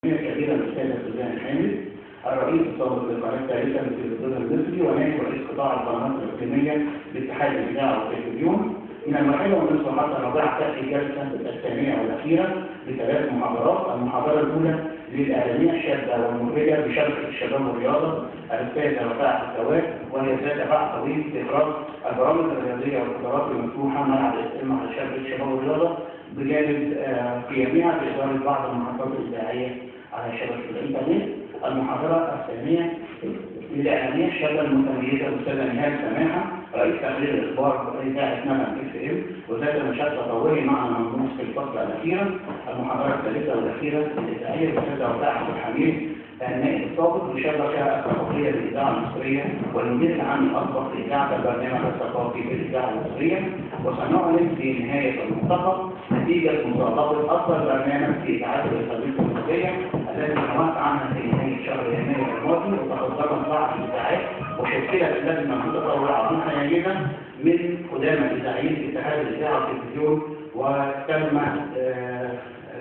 كبيرة الأستاذ سوزان حامد الرئيس السابق للقناة الثالثة للتلفزيون المصري ونائب رئيس قطاع القنوات الإقليمية لاتحاد الإذاعة والتلفزيون. من المحل والنصف حتى الرابعة تأتي الجلسة الثانية والأخيرة لثلاث محاضرات. المحاضرة الأولى للإعلامية الشابة والمبهجة بشبكة الشباب والرياضة الأستاذة وفاء السواد، وهي ذات باع طويل في إخراج البرامج الرياضية والقدرات المفتوحة مع شبكة الشباب والرياضة بجانب قيامها في إدارة بعض المحطات الإذاعية على شبكة الإنترنت. المحاضرة الثانية للإعلامية الشابة المتميزة الأستاذة نهاد سماحة رئيس تحرير الإخبار إذاعة نغم FM وذات نشاط تطوعي مع منظومة في الفصل الأخيرة. المحاضرة الثالثة والأخيرة الإذاعية الأستاذة وفاء عبد الحميد النائب السابق للشبكة الثقافية للإذاعة المصرية والمدير العام الأسبق لإذاعة البرنامج الثقافي للإذاعة المصرية. وسنعلن في نهاية الملتقى نتيجة مسابقة أفضل برنامج في إذاعات الإقليمية المصرية التي نوات عنها في نهاية شهر يناير الماضي، وتقدمت بعض الإذاعات وشكلت اللجنة متطوعة حاليا من قدامى الإذاعيين في اتحاد الإذاعة والتلفزيون، وتم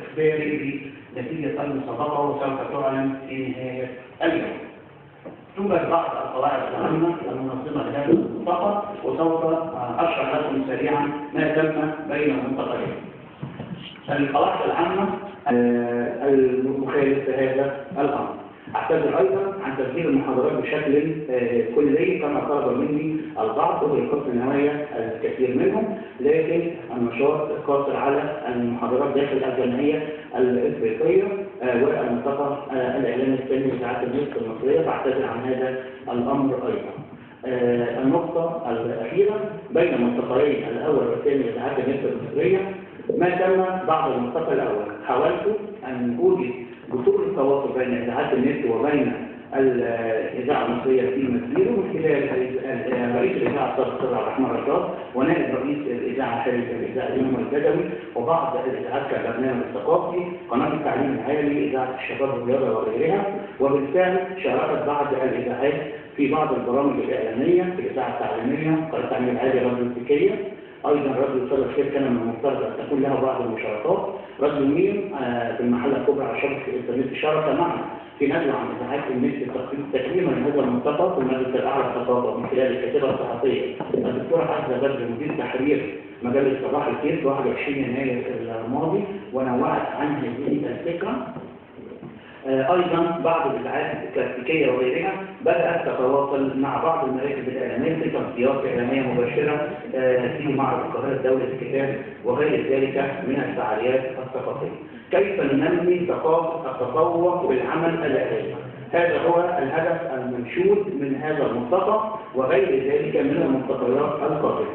إخباري بنتيجة المسابقة وسوف تعلن في نهاية اليوم. توجد بعض القواعد العامة المنظمة لهذا الملتقى وسوف أشرح لكم سريعا ما تم بين الملتقيين. القواعد العامة المخالف لهذا الأمر. أعتذر أيضا عن تسجيل المحاضرات بشكل كلي كما طلب مني البعض وبحسن نوايا الكثير منهم، لكن النشاط قاصر على المحاضرات داخل الجمعية الإفريقية والملتقى الإعلامي الثاني لإذاعات النصف المصرية. فأعتذر عن هذا الأمر أيضا. النقطة الأخيرة بين الملتقيين الأول والثاني لإذاعات النصف المصرية ما تم بعد الملتقى الأول. حاولت أن أوجد جسور التواصل بين إذاعات النت وبين الإذاعة المصرية في مسيره من خلال رئيس الإذاعة السابق عبد الرحمن رشاد ونائب رئيس الإذاعة حاليا الإذاعة اليوم البدوي وبعض الإذاعات كالبرنامج الثقافي، قناة التعليم العالي، إذاعة الشباب والرياضة وغيرها. وبالفعل شاركت بعض الإذاعات في بعض البرامج الإعلامية في الإذاعة التعليمية، قناة التعليم العالي راديو التكية. أيضا راديو صدى الخير كان من المفترض أن تكون له بعض المشاركات. راديو ميم في المحلة الكبرى على شبكة الإنترنت شارك معنا في ندوة عن إذاعات النت تكريما لهذا الملتقى في المجلس الأعلى للثقافة من خلال الكاتبة الصحفية الدكتورة حسنة بدر مدير تحرير مجلة صباح الخير في 21 يناير الماضي، ونوعت عن هذه الفكرة. أيضا بعض الإذاعات الكلاسيكية وغيرها بدأت تتواصل مع بعض المراكز الإعلامية في تغطيات إعلامية مباشرة في معرض القاهرة الدولي للكتاب وغير ذلك من الفعاليات الثقافية. كيف ننمي ثقافة التطوع بالعمل الإعلامي؟ هذا هو الهدف المنشود من هذا الملتقى وغير ذلك من الملتقيات القادمة.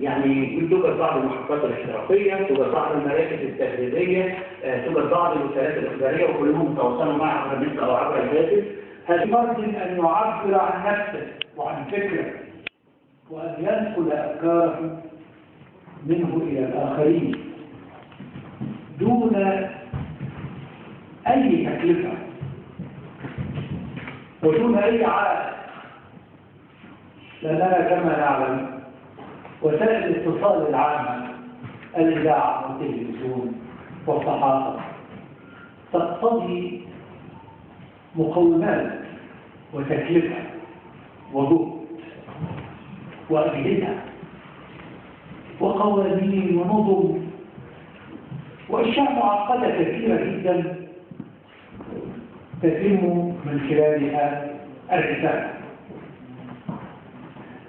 يعني توجد بعض المحطات الاشتراكية، توجد بعض المراكز التدريبية، توجد بعض الوسائل الإخبارية وكلهم متواصلون معي عبر النت أو عبر الهاتف. يمكن أن يعبر عن نفسه وعن فكره وأن ينقل أفكاره منه إلى الآخرين دون أي تكلفة ودون أي عائق، لأننا كما نعلم وسائل الاتصال العامة الإذاعة والتلفزيون والصحافة تقتضي مقومات وتكلفة وجهد وأجهزة وقوانين ونظم وأشياء معقدة كثيرة جدا تتم من خلالها الرسالة.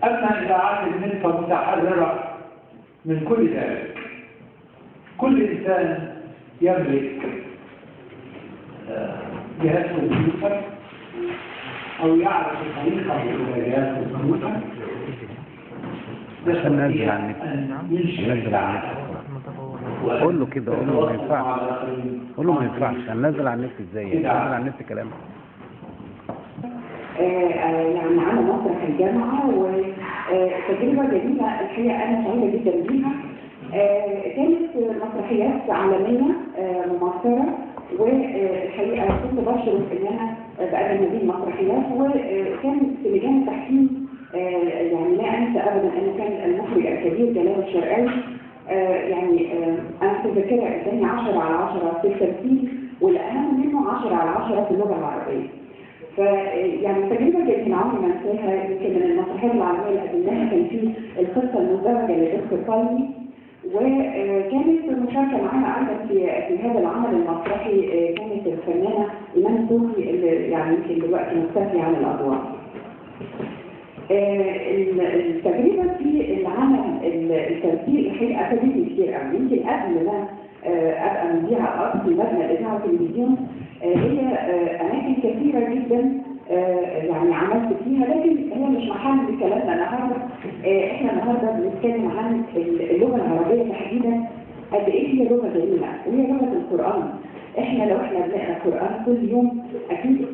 أما إذاعات النت فمتحررة من كل ذلك. كل إنسان يملك جهاز كمبيوتر أو يعرف طريقة إلى جهاز كمبيوتر نزل عن النت. قول له كده، قول له ما ينفعش، قول له ما ينفعش. هننزل على النت ازاي؟ ننزل على النت كلام. يعني عمل مسرح الجامعة وتجربة جديدة الحقيقة أنا سعيدة جدا بيها. كانت مسرحيات عالمية ممثلة والحقيقة كنت بشرف إن أنا بقدم هذه المسرحيات، وكان في لجان التحكيم يعني لا أنسى أبدا أن كان المخرج الكبير جلال الشرقاوي أنا متذكرة قدامي 10 على 10 في التمثيل، والأهم منه 10 على 10 في اللغة العربية. فيعني تجربة جميلة عمري ما انساها. يمكن من المسرحيات العالمية اللي قدمناها كان في القصة المزدوجة لدكتور طالبي، وكانت مشاركة معنا أيضا في هذا العمل المسرحي كانت الفنانة إيمان صوفي اللي يعني يمكن دلوقتي مختفية عن الأضواء. التجربة في العمل التمثيل الحقيقة أفادتني كتير قوي. يمكن قبل ما أبقى مذيعة في مبنى الإذاعة والتلفزيون هي أماكن كثيرة جدا يعني عملت فيها، لكن هي مش محل كلامنا النهارده. احنا النهارده بنتكلم عن اللغة العربية تحديدا، قد إيه هي لغة جميلة وهي لغة القرآن. احنا لو احنا بنقرا القرآن كل يوم أكيد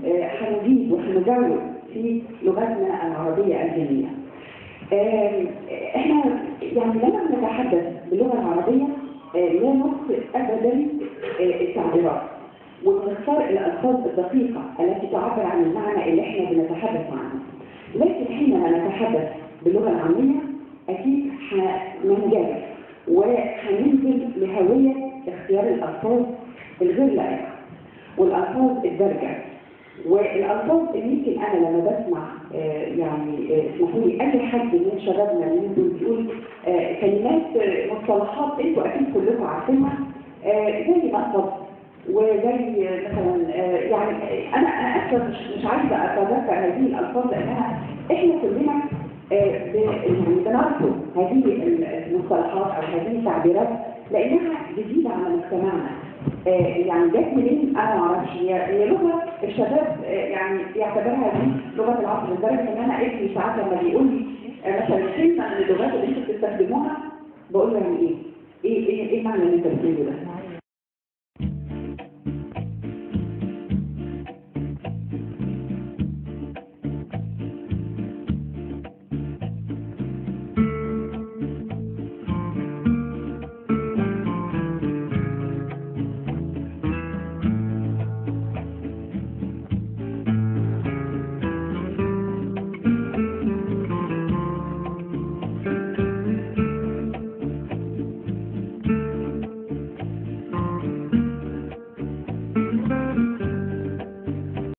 هنزيد وهنجود في لغتنا العربية الجميلة. احنا يعني لما بنتحدث باللغة العربية لا نخطئ أبدا التعبيرات، ونختار الألفاظ الدقيقة التي تعبر عن المعنى اللي احنا بنتحدث عنه. لكن حينما نتحدث باللغة العامية أكيد هننجرف وهننزل لهوية اختيار الألفاظ الغير لائقة والألفاظ الدارجة والألفاظ اللي يمكن أنا لما بسمع اسمحوا لي أي حد من شبابنا اللي بيقول كلمات مصطلحات انتوا أكيد كلكم عارفينها زي مقصد وزي مثلا أنا أسف مش عايزة أتذكر هذه الألفاظ لأنها إحنا كلنا بنرفض هذه المصطلحات أو هذه التعبيرات لأنها جديدة على مجتمعنا. جت منين أنا ما أعرفش. هي لغة الشباب يعتبرها دي لغة العصر، لدرجة إن أنا ابني ساعات لما بيقول لي مثلا كلمة من اللغات اللي أنتوا بتستخدموها بقول له يعني إيه معنى اللي أنت بتقوله ده؟